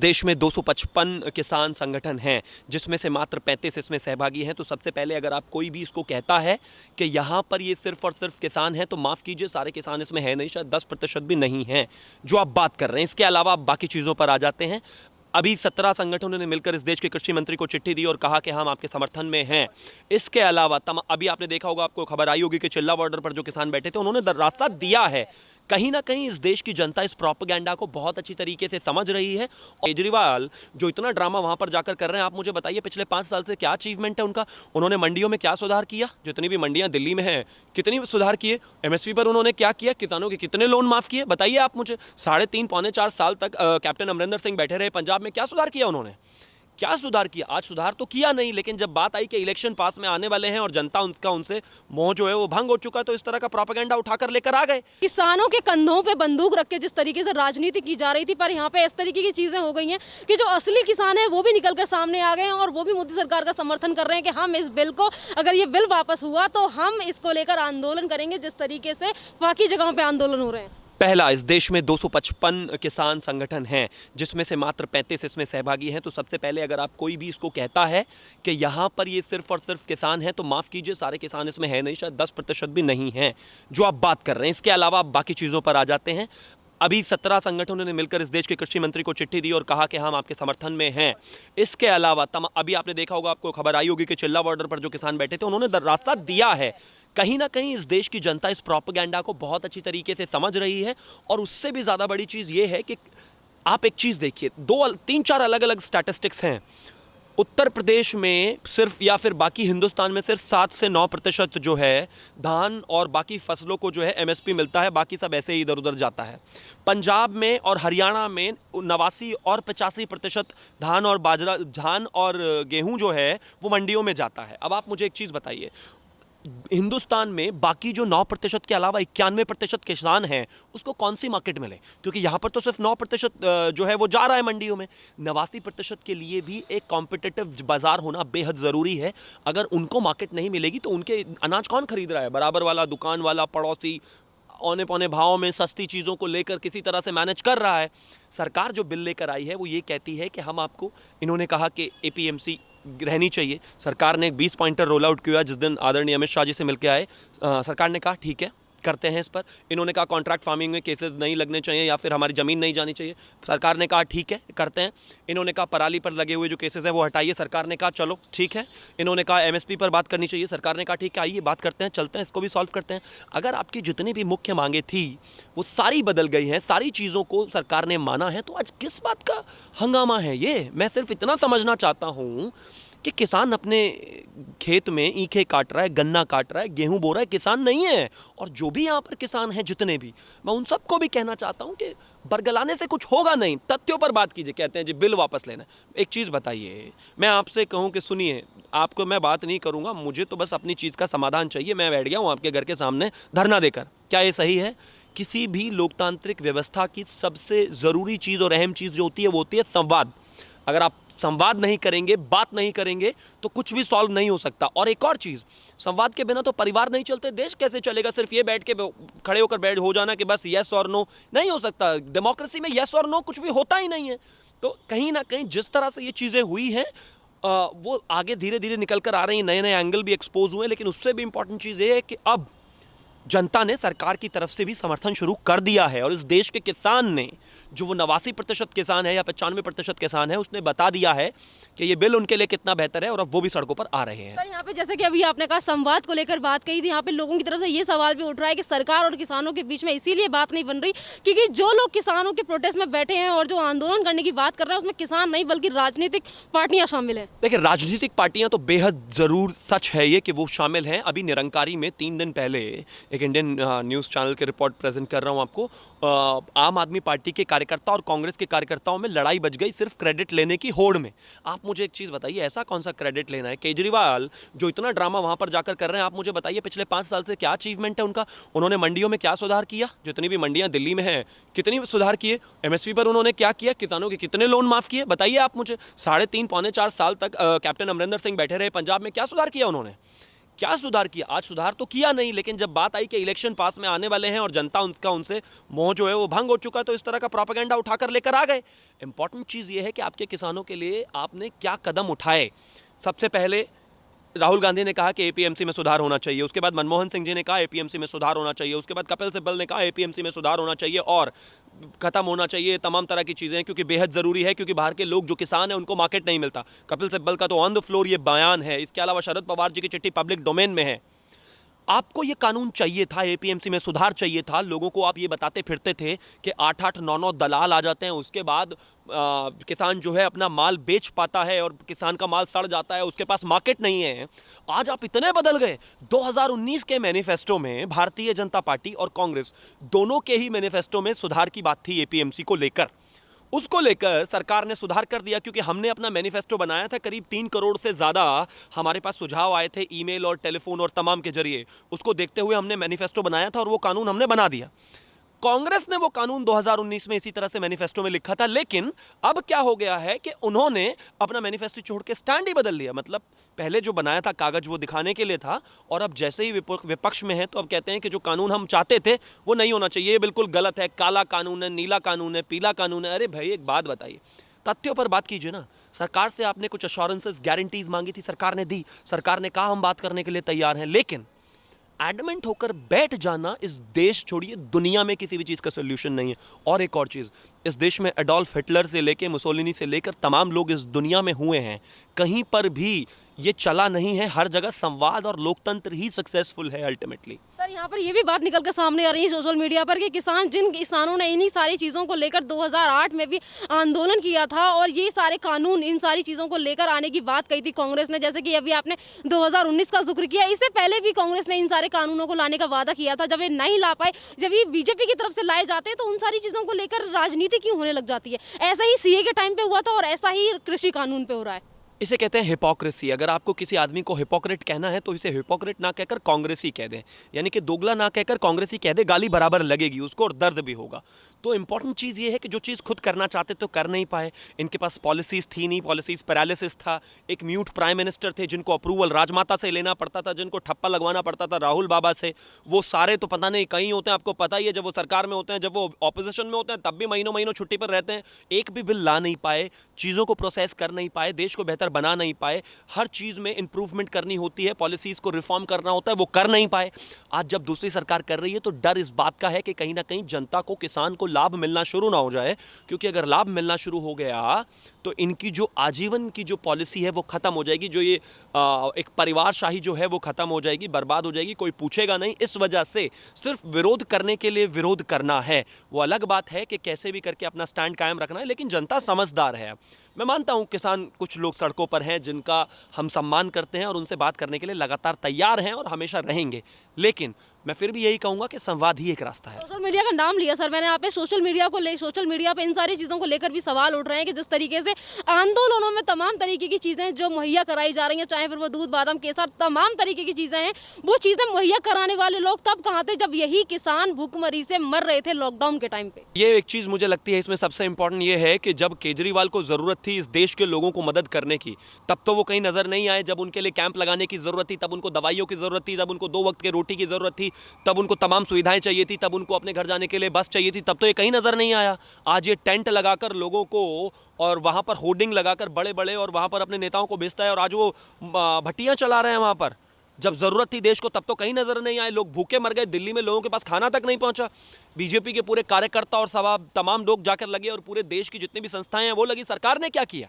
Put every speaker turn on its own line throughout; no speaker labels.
देश में 255 किसान संगठन हैं, जिसमें से मात्र 35 इसमें सहभागी हैं। तो सबसे पहले अगर आप कोई भी इसको कहता है कि यहाँ पर ये सिर्फ और सिर्फ किसान हैं, तो माफ़ कीजिए, सारे किसान इसमें है नहीं, शायद 10% भी नहीं हैं जो आप बात कर रहे हैं। इसके अलावा आप बाकी चीज़ों पर आ जाते हैं। अभी 17 संगठनों ने मिलकर इस देश के कृषि मंत्री को चिट्ठी दी और कहा कि हम आपके समर्थन में हैं। इसके अलावा अभी आपने देखा होगा, आपको खबर आई होगी कि चिल्ला बॉर्डर पर जो किसान बैठे थे, उन्होंने रास्ता दिया है। कहीं ना कहीं इस देश की जनता इस प्रोपेगेंडा को बहुत अच्छी तरीके से समझ रही है। केजरीवाल जो इतना ड्रामा वहां पर जाकर कर रहे हैं, आप मुझे बताइए पिछले 5 साल से क्या अचीवमेंट है उनका? उन्होंने मंडियों में क्या सुधार किया? जितनी भी मंडियां दिल्ली में हैं, कितनी सुधार किए? एमएसपी पर उन्होंने क्या किया? किसानों के कितने लोन माफ किए? बताइए आप मुझे। 3.5 पौने 4 साल तक कैप्टन अमरिंदर सिंह बैठे रहे पंजाब में, क्या सुधार किया उन्होंने? क्या सुधार किया? आज सुधार तो किया नहीं, लेकिन जब बात आई कि इलेक्शन पास में आने वाले हैं और जनता उनसे मोह जो है वो भंग हो चुका, तो इस तरह का प्रोपेगेंडा उठाकर लेकर आ गए।
किसानों के कंधों पे बंदूक रख के जिस तरीके से राजनीति की जा रही थी, पर यहाँ पे इस तरीके की चीजें हो गई हैं कि जो असली किसान हैं वो भी निकलकर सामने आ गए हैं और वो भी मोदी सरकार का समर्थन कर रहे हैं कि हम इस बिल को, अगर ये बिल वापस हुआ तो हम इसको लेकर आंदोलन करेंगे, जिस तरीके से बाकी जगहों पर आंदोलन हो रहे हैं।
पहला, इस देश में 255 किसान संगठन हैं, जिसमें से मात्र 35 इसमें सहभागी हैं। तो सबसे पहले अगर आप कोई भी इसको कहता है कि यहाँ पर ये सिर्फ और सिर्फ किसान हैं, तो माफ़ कीजिए, सारे किसान इसमें है नहीं, शायद 10% भी नहीं हैं जो आप बात कर रहे हैं। इसके अलावा आप बाकी चीज़ों पर आ जाते हैं। अभी 17 संगठनों ने मिलकर इस देश के कृषि मंत्री को चिट्ठी दी और कहा कि हम आपके समर्थन में हैं। इसके अलावा अभी आपने देखा होगा, आपको खबर आई होगी कि चिल्ला बॉर्डर पर जो किसान बैठे थे, उन्होंने रास्ता दिया है। कहीं ना कहीं इस देश की जनता इस प्रोपेगेंडा को बहुत अच्छी तरीके से समझ रही है। और उससे भी ज़्यादा बड़ी चीज़ ये है कि आप एक चीज़ देखिए, 3-4 अलग अलग स्टैटिस्टिक्स हैं। उत्तर प्रदेश में सिर्फ, या फिर बाकी हिंदुस्तान में सिर्फ 7 से 9% जो है धान और बाकी फसलों को जो है एमएसपी मिलता है, बाकी सब ऐसे ही इधर उधर जाता है। पंजाब में और हरियाणा में 89 और 85% धान और गेहूं जो है वो मंडियों में जाता है। अब आप मुझे एक चीज़ बताइए, हिंदुस्तान में बाकी जो 9% के अलावा 91% किसान हैं, उसको कौन सी मार्केट मिले? क्योंकि यहाँ पर तो सिर्फ 9% जो है वो जा रहा है मंडियों में। 89% के लिए भी एक कॉम्पिटिटिव बाजार होना बेहद ज़रूरी है। अगर उनको मार्केट नहीं मिलेगी तो उनके अनाज कौन खरीद रहा है? बराबर वाला, दुकान वाला, पड़ोसी औने पौने भावों में सस्ती चीज़ों को लेकर किसी तरह से मैनेज कर रहा है। सरकार जो बिल लेकर आई है वो ये कहती है कि हम आपको, इन्होंने कहा कि एपीएमसी रहनी चाहिए। सरकार ने एक 20 पॉइंटर रोल आउट किया जिस दिन आदरणीय अमित शाह जी से मिलकर आए। सरकार ने कहा ठीक है, करते हैं इस पर। इन्होंने कहा कॉन्ट्रैक्ट फार्मिंग में केसेस नहीं लगने चाहिए या फिर हमारी ज़मीन नहीं जानी चाहिए। सरकार ने कहा ठीक है, करते हैं। इन्होंने कहा पराली पर लगे हुए जो केसेस हैं वो हटाइए। सरकार ने कहा चलो ठीक है। इन्होंने कहा एमएसपी पर बात करनी चाहिए। सरकार ने कहा ठीक है, आइए बात करते हैं, चलते हैं, इसको भी सॉल्व करते हैं। अगर आपकी जितनी भी मुख्य मांगें थी वो सारी बदल गई हैं, सारी चीज़ों को सरकार ने माना है, तो आज किस बात का हंगामा है ये? मैं सिर्फ इतना समझना चाहता हूँ कि किसान अपने खेत में ईखे काट रहा है, गन्ना काट रहा है, गेहूं बो रहा है, किसान नहीं है। और जो भी यहाँ पर किसान हैं, जितने भी, मैं उन सबको भी कहना चाहता हूँ कि बरगलाने से कुछ होगा नहीं, तथ्यों पर बात कीजिए। कहते हैं जी बिल वापस लेना है। एक चीज़ बताइए, मैं आपसे कहूँ कि सुनिए, आपको मैं बात नहीं करूँगा, मुझे तो बस अपनी चीज़ का समाधान चाहिए। मैं बैठ गया हूँ आपके घर के सामने धरना देकर, क्या ये सही है? किसी भी लोकतांत्रिक व्यवस्था की सबसे ज़रूरी चीज़ और अहम चीज़ जो होती है वो होती है संवाद। अगर आप संवाद नहीं करेंगे, बात नहीं करेंगे, तो कुछ भी सॉल्व नहीं हो सकता। और एक और चीज़, संवाद के बिना तो परिवार नहीं चलते, देश कैसे चलेगा? सिर्फ ये बैठ के खड़े होकर बैठ हो जाना कि बस यस और नो, नहीं हो सकता। डेमोक्रेसी में यस और नो कुछ भी होता ही नहीं है। तो कहीं ना कहीं जिस तरह से ये चीज़ें हुई हैं, वो आगे धीरे धीरे निकल कर आ रही हैं, नए नए एंगल भी एक्सपोज हुए हैं। लेकिन उससे भी इंपॉर्टेंट चीज़ ये है कि अब जनता ने सरकार की तरफ से भी समर्थन शुरू कर दिया है। और इस देश के किसान ने, जो वो 89% किसान है या 95% किसान है, उसने बता दिया है कि ये बिल उनके लिए कितना बेहतर है और अब वो भी सड़कों पर आ रहे हैं।
सर, यहाँ पे जैसे कि अभी आपने कहा संवाद को लेकर बात कही थी, यहाँ पे लोगों की तरफ से ये सवाल भी उठ रहा है कि सरकार और किसानों के बीच में इसीलिए बात नहीं बन रही क्योंकि जो लोग किसानों के प्रोटेस्ट में बैठे हैं और जो आंदोलन करने की बात कर रहे हैं, उसमें किसान नहीं बल्कि राजनीतिक पार्टियां शामिल है।
देखिए, राजनीतिक पार्टियां तो बेहद ज़रूर सच है ये कि वो शामिल हैं। अभी निरंकारी में 3 दिन पहले एक इंडियन न्यूज़ चैनल के रिपोर्ट प्रेजेंट कर रहा हूँ आपको, आम आदमी पार्टी के कार्यकर्ता और कांग्रेस के कार्यकर्ताओं में लड़ाई बच गई सिर्फ क्रेडिट लेने की होड़ में। आप मुझे एक चीज़ बताइए, ऐसा कौन सा क्रेडिट लेना है? केजरीवाल जो इतना ड्रामा वहाँ पर जाकर कर रहे हैं, आप मुझे बताइए पिछले 5 साल से क्या अचीवमेंट है उनका? उन्होंने मंडियों में क्या सुधार किया? जितनी भी मंडियाँ दिल्ली में हैं, कितनी सुधार किए? एमएसपी पर उन्होंने क्या किया? किसानों के कितने लोन माफ़ किए? बताइए आप मुझे। 3.5 पौने 4 साल तक कैप्टन अमरिंदर सिंह बैठे रहे पंजाब में, क्या सुधार किया उन्होंने? क्या सुधार किया? आज सुधार तो किया नहीं, लेकिन जब बात आई कि इलेक्शन पास में आने वाले हैं और जनता उनका उनसे मोह जो है वो भंग हो चुका है, तो इस तरह का प्रोपेगेंडा उठाकर लेकर आ गए। इंपॉर्टेंट चीज़ ये है कि आपके किसानों के लिए आपने क्या कदम उठाए। सबसे पहले राहुल गांधी ने कहा कि एपीएमसी में सुधार होना चाहिए, उसके बाद मनमोहन सिंह जी ने कहा एपीएमसी में सुधार होना चाहिए, उसके बाद कपिल सिब्बल ने कहा एपीएमसी में सुधार होना चाहिए और खत्म होना चाहिए तमाम तरह की चीज़ें, क्योंकि बेहद ज़रूरी है, क्योंकि बाहर के लोग जो किसान हैं उनको मार्केट नहीं मिलता। कपिल सिब्बल का तो ऑन द फ्लोर ये बयान है। इसके अलावा शरद पवार जी की चिट्ठी पब्लिक डोमेन में है। आपको ये कानून चाहिए था, एपीएमसी में सुधार चाहिए था। लोगों को आप ये बताते फिरते थे कि 8-8, 9-9 दलाल आ जाते हैं, उसके बाद किसान जो है अपना माल बेच पाता है और किसान का माल सड़ जाता है, उसके पास मार्केट नहीं है। आज आप इतने बदल गए। 2019 के मैनिफेस्टो में भारतीय जनता पार्टी और कांग्रेस दोनों के ही मैनिफेस्टो में सुधार की बात थी एपीएमसी को लेकर। उसको लेकर सरकार ने सुधार कर दिया, क्योंकि हमने अपना मैनिफेस्टो बनाया था। करीब 3 करोड़ से ज़्यादा हमारे पास सुझाव आए थे ईमेल और टेलीफोन और तमाम के जरिए। उसको देखते हुए हमने मैनिफेस्टो बनाया था और वो कानून हमने बना दिया। कांग्रेस ने वो कानून 2019 में इसी तरह से मैनिफेस्टो में लिखा था, लेकिन अब क्या हो गया है कि उन्होंने अपना मैनिफेस्टो छोड़ के स्टैंड ही बदल लिया। मतलब पहले जो बनाया था कागज वो दिखाने के लिए था, और अब जैसे ही विपक्ष में है तो अब कहते हैं कि जो कानून हम चाहते थे वो नहीं होना चाहिए, ये बिल्कुल गलत है, काला कानून है, नीला कानून है, पीला कानून है। अरे भाई एक बात बताइए, तथ्यों पर बात कीजिए ना। सरकार से आपने कुछ अश्योरेंसेस, गारंटीज मांगी थी, सरकार ने दी। सरकार ने कहा हम बात करने के लिए तैयार हैं, लेकिन एडमेंट होकर बैठ जाना इस देश छोड़िए दुनिया में किसी भी चीज़ का सोल्यूशन नहीं है। और एक और चीज़, इस देश में एडोल्फ हिटलर से लेकर मुसोलिनी से लेकर तमाम लोग इस दुनिया में हुए हैं, कहीं पर भी ये चला नहीं है। हर जगह संवाद और लोकतंत्र ही सक्सेसफुल है अल्टीमेटली।
सर यहाँ पर ये भी बात निकल कर सामने आ रही है सोशल मीडिया पर कि जिन किसानों ने इन्हीं सारी चीज़ों को लेकर 2008 में भी आंदोलन किया था और ये सारे कानून इन सारी चीज़ों को लेकर आने की बात कही थी कांग्रेस ने, जैसे कि अभी आपने 2019 का जिक्र किया, इससे पहले भी कांग्रेस ने इन सारे कानूनों को लाने का वादा किया था। जब ये नहीं ला पाए, जब ये बीजेपी की तरफ से लाए जाते हैं तो उन सारी चीज़ों को लेकर राजनीति क्यों होने लग जाती है? ऐसा ही सीए के टाइम पे हुआ था और ऐसा ही कृषि कानून पे हो रहा है।
इसे कहते हैं हिपोक्रेसी। अगर आपको किसी आदमी को हिपोक्रेट कहना है तो इसे हिपोक्रेट ना कहकर कांग्रेसी कह दें, यानी कि दोगला ना कहकर कांग्रेसी कह दे, गाली बराबर लगेगी उसको और दर्द भी होगा। तो इंपॉर्टेंट चीज़ ये है कि जो चीज़ खुद करना चाहते तो कर नहीं पाए। इनके पास पॉलिसीज़ थी नहीं, पॉलिसीज़ पैरालिसिस था। एक म्यूट प्राइम मिनिस्टर थे जिनको अप्रूवल राजमाता से लेना पड़ता था, जिनको ठप्पा लगवाना पड़ता था राहुल बाबा से। वो सारे तो पता नहीं कहीं होते हैं, आपको पता ही है। जब वो सरकार में होते हैं, जब वो ऑपोजिशन में होते हैं, तब भी महीनों महीनों छुट्टी पर रहते हैं। एक भी बिल ला नहीं पाए, चीज़ों को प्रोसेस कर नहीं पाए, देश को बेहतर बना नहीं पाए। हर चीज़ में इंप्रूवमेंट करनी होती है, पॉलिसीज़ को रिफॉर्म करना होता है, वो कर नहीं पाए। आज जब दूसरी सरकार कर रही है तो डर इस बात का है कि कहीं ना कहीं जनता को, किसान को लाभ मिलना शुरू ना हो जाए, क्योंकि अगर लाभ मिलना शुरू हो गया तो इनकी जो आजीवन की जो पॉलिसी है वो खत्म हो जाएगी। जो ये एक परिवारशाही जो है वो खत्म हो जाएगी, बर्बाद हो जाएगी, कोई पूछेगा नहीं। इस वजह से सिर्फ विरोध करने के लिए विरोध करना है। वो अलग बात है कि कैसे भी करके अपना स्टैंड कायम रखना है, लेकिन जनता समझदार है। मैं मानता हूं किसान, कुछ लोग सड़कों पर हैं जिनका हम सम्मान करते हैं और उनसे बात करने के लिए लगातार तैयार हैं और हमेशा रहेंगे, लेकिन मैं फिर भी यही कहूंगा कि संवाद ही एक रास्ता है।
सोशल मीडिया का नाम लिया सर मैंने, यहाँ पे सोशल मीडिया पे इन सारी चीज़ों को लेकर भी सवाल उठ रहे हैं कि जिस तरीके से आंदोलनों में तमाम तरीके की चीज़ें जो मुहैया कराई जा रही हैं, चाहे फिर वो दूध, बादाम, केसर, तमाम तरीके की चीज़ें हैं, वो चीज़ें मुहैया कराने वाले लोग तब कहाँ थे जब यही किसान भूखमरी से मर रहे थे लॉकडाउन के टाइम पे।
ये एक चीज़ मुझे लगती है इसमें सबसे इंपॉर्टेंट ये है कि जब केजरीवाल को ज़रूरत थी इस देश के लोगों को मदद करने की, तब तो वो कहीं नज़र नहीं आए। जब उनके लिए कैंप लगाने की ज़रूरत थी, तब उनको दवाइयों की ज़रूरत थी, तब उनको 2 वक्त की रोटी की ज़रूरत थी, तब उनको तमाम सुविधाएं चाहिए थी, तब उनको अपने घर जाने के लिए बस चाहिए थी, तब तो ये कहीं नज़र नहीं आया। आज ये टेंट लगाकर लोगों को और वहाँ पर होर्डिंग लगाकर बड़े बड़े और वहाँ पर अपने नेताओं को भेजता है और आज वो भट्टियाँ चला रहे हैं वहाँ पर। जब ज़रूरत थी देश को तब तो कहीं नज़र नहीं आए। लोग भूखे मर गए, दिल्ली में लोगों के पास खाना तक नहीं पहुंचा। बीजेपी के पूरे कार्यकर्ता और सभा तमाम लोग जाकर लगे और पूरे देश की जितनी भी संस्थाएं हैं वो लगी। सरकार ने क्या किया?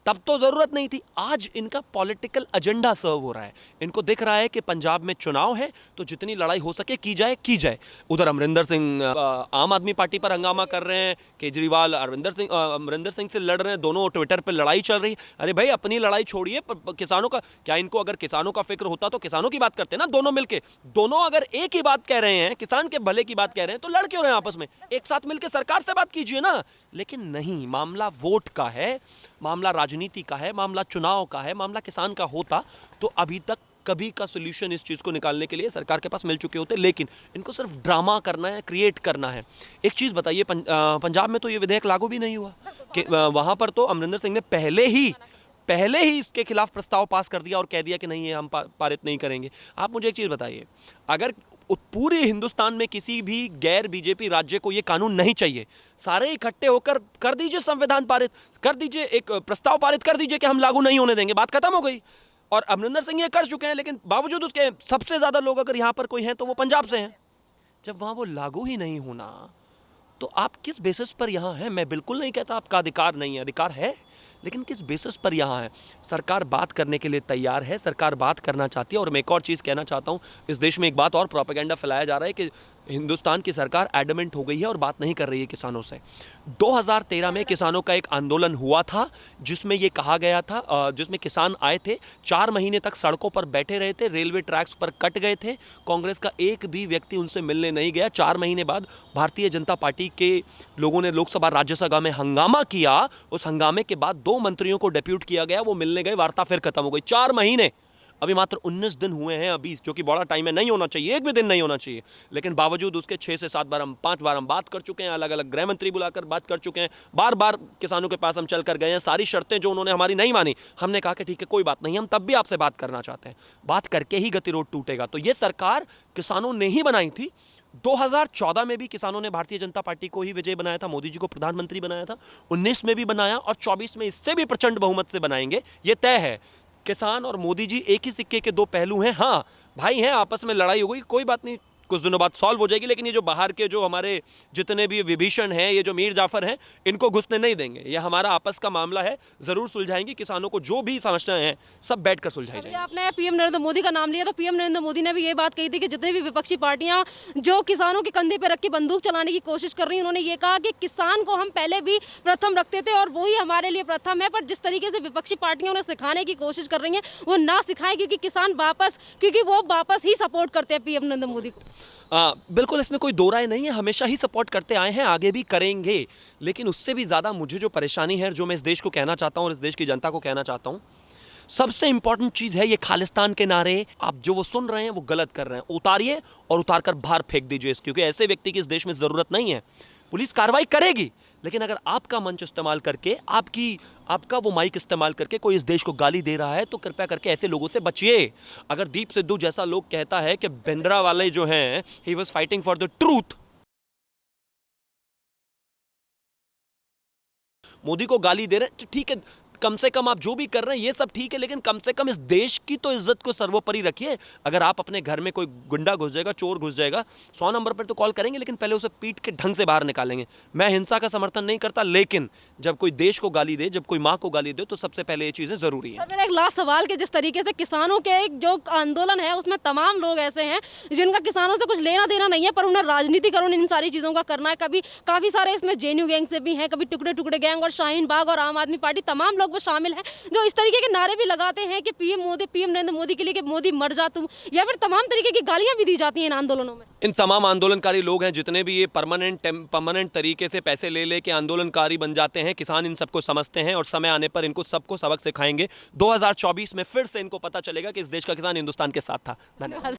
तब तो ज़रूरत नहीं थी। आज इनका पॉलिटिकल एजेंडा सर्व हो रहा है। इनको दिख रहा है कि पंजाब में चुनाव है तो जितनी लड़ाई हो सके की जाए। उधर अमरिंदर सिंह आम आदमी पार्टी पर हंगामा कर रहे हैं, केजरीवाल अमरिंदर सिंह से लड़ रहे हैं, दोनों ट्विटर पर लड़ाई चल रही है। अरे भाई अपनी लड़ाई छोड़िए, किसानों का क्या? इनको अगर किसानों का फिक्र होता तो किसानों की बात करते ना दोनों मिलके। दोनों अगर एक ही बात कह रहे हैं, किसान के भले की बात कह रहे हैं, तो लड़ क्यों रहे हैं आपस में? एक साथ मिलकर सरकार से बात कीजिए ना। लेकिन नहीं, मामला वोट का है, मामला राजनीति का है, मामला चुनाव का है। मामला किसान का होता तो अभी तक कभी का सोल्यूशन इस चीज़ को निकालने के लिए सरकार के पास मिल चुके होते, लेकिन इनको सिर्फ ड्रामा करना है, क्रिएट करना है। एक चीज़ बताइए, पंजाब में तो ये विधेयक लागू भी नहीं हुआ कि वहाँ पर तो अमरिंदर सिंह ने पहले ही पहले ही इसके खिलाफ प्रस्ताव पास कर दिया और कह दिया कि नहीं ये हम पारित नहीं करेंगे। आप मुझे एक चीज़ बताइए, अगर पूरे हिंदुस्तान में किसी भी गैर बीजेपी राज्य को ये कानून नहीं चाहिए, सारे इकट्ठे होकर कर दीजिए संविधान पारित, कर दीजिए एक प्रस्ताव पारित कर दीजिए कि हम लागू नहीं होने देंगे, बात खत्म हो गई। और अमरिंदर सिंह ये कर चुके हैं, लेकिन बावजूद उसके सबसे ज़्यादा लोग अगर यहाँ पर कोई हैं तो वो पंजाब से हैं। जब वहाँ वो लागू ही नहीं होना तो आप किस बेसिस पर यहाँ हैं? मैं बिल्कुल नहीं कहता आपका अधिकार नहीं है, अधिकार है, लेकिन किस बेसिस पर यहाँ है? सरकार बात करने के लिए तैयार है, सरकार बात करना चाहती है। और मैं एक और चीज़ कहना चाहता हूँ, इस देश में एक बात और प्रोपेगेंडा फैलाया जा रहा है कि हिंदुस्तान की सरकार एडमेंट हो गई है और बात नहीं कर रही है किसानों से। 2013 में किसानों का एक आंदोलन हुआ था जिसमें ये कहा गया था, जिसमें किसान आए थे, 4 महीने तक सड़कों पर बैठे रहे थे, रेलवे ट्रैक्स पर कट गए थे, कांग्रेस का एक भी व्यक्ति उनसे मिलने नहीं गया। 4 महीने बाद भारतीय जनता पार्टी के लोगों ने लोकसभा राज्यसभा में हंगामा किया। उस हंगामे के बाद 2 मंत्रियों को डेप्यूट किया गया, वो मिलने गए, वार्ता फिर खत्म हो गई। 4 महीने, अभी मात्र 19 दिन हुए हैं अभी, जो कि बड़ा टाइम है, नहीं होना चाहिए, एक भी दिन नहीं होना चाहिए, लेकिन बावजूद उसके 6 से 7 बार 5 बार हम बात कर चुके हैं, अलग अलग गृह मंत्री बुलाकर बात कर चुके हैं, बार बार किसानों के पास हम चल कर गए हैं, सारी शर्तें जो उन्होंने हमारी नहीं मानी, हमने कहा कि ठीक है कोई बात नहीं, हम तब भी आपसे बात करना चाहते हैं, बात करके ही गतिरोध टूटेगा। तो ये सरकार किसानों ने ही बनाई थी। 2014 में भी किसानों ने भारतीय जनता पार्टी को ही विजय बनाया था, मोदी जी को प्रधानमंत्री बनाया था, 19 में भी बनाया और 24 में इससे भी प्रचंड बहुमत से बनाएंगे, ये तय है। किसान और मोदी जी एक ही सिक्के के 2 पहलू हैं। हाँ भाई हैं, आपस में लड़ाई हो गई, कोई बात नहीं, कुछ दिनों बाद सॉल्व हो जाएगी, लेकिन ये जो बाहर के जो हमारे जितने भी विभीषण हैं, ये जो मीर जाफर हैं, इनको घुसने नहीं देंगे। ये हमारा आपस का मामला है, जरूर सुलझाएंगे। किसानों को जो भी समस्याएं हैं सब बैठकर सुलझाई जाएंगी।
आपने पीएम नरेंद्र मोदी का नाम लिया, तो पीएम नरेंद्र मोदी ने भी ये बात कही थी कि जितनी भी विपक्षी पार्टियां जो किसानों के कंधे पर रख के बंदूक चलाने की कोशिश कर रही हैं, उन्होंने ये कहा कि किसान को हम पहले भी प्रथम रखते थे और वही हमारे लिए प्रथम है, पर जिस तरीके से विपक्षी पार्टियां उन्हें सिखाने की कोशिश कर रही हैं वो ना सिखाएं, क्योंकि वो वापस ही सपोर्ट करते हैं पीएम नरेंद्र मोदी को।
बिल्कुल, इसमें कोई दो राय नहीं है, हमेशा ही सपोर्ट करते आए हैं, आगे भी करेंगे। लेकिन उससे भी ज़्यादा मुझे जो परेशानी है, जो मैं इस देश को कहना चाहता हूँ और इस देश की जनता को कहना चाहता हूँ, सबसे इंपॉर्टेंट चीज़ है ये खालिस्तान के नारे। आप जो वो सुन रहे हैं वो गलत कर रहे हैं, उतारिए और उतार कर बाहर फेंक दीजिए, क्योंकि ऐसे व्यक्ति की इस देश में ज़रूरत नहीं है। पुलिस कार्रवाई करेगी, लेकिन अगर आपका मंच इस्तेमाल करके, आपका वो माइक इस्तेमाल करके कोई इस देश को गाली दे रहा है, तो कृपया करके ऐसे लोगों से बचिए। अगर दीप सिद्धू जैसा लोग कहता है कि भिंडरा वाले जो हैं, he was fighting for the truth, Modi को गाली दे रहे हैं, ठीक है, कम से कम आप जो भी कर रहे हैं ये सब ठीक है, लेकिन कम से कम इस देश की तो इज्जत को सर्वोपरि रखिए। अगर आप अपने घर में कोई गुंडा घुस जाएगा, चोर घुस जाएगा, 100 नंबर पर तो कॉल करेंगे, लेकिन पहले उसे पीट के ढंग से बाहर निकालेंगे। मैं हिंसा का समर्थन नहीं करता, लेकिन जब कोई देश को गाली दे, जब कोई माँ को गाली दे, तो सबसे पहले ये चीज़ें ज़रूरी है।
मेरा एक लास्ट सवाल कि जिस तरीके से किसानों के एक जो आंदोलन है उसमें तमाम लोग ऐसे हैं जिनका किसानों से कुछ लेना देना नहीं है, पर उन्हें राजनीतिकरण इन सारी चीज़ों का करना है। कभी काफ़ी सारे इसमें जेएनयू गैंग से भी हैं, कभी टुकड़े टुकड़े गैंग और शाहीन बाग और आम आदमी पार्टी, तमाम लोग वो शामिल हैं जो इस तरीके के नारे भी लगाते हैं कि पीएम नरेंद्र मोदी के लिए कि मोदी मर जा तुम, या फिर तमाम तरीके की गालियां भी दी जाती हैं इन आंदोलनों में।
इन तमाम आंदोलनकारी लोग हैं जितने भी, ये परमानेंट तरीके से पैसे ले लेके आंदोलनकारी बन जाते हैं। किसान इन सबको समझते हैं और समय आने पर इनको सबको सबक सिखाएंगे। 2024 में फिर से इनको पता चलेगा कि इस देश का किसान हिंदुस्तान के साथ था। धन्यवाद।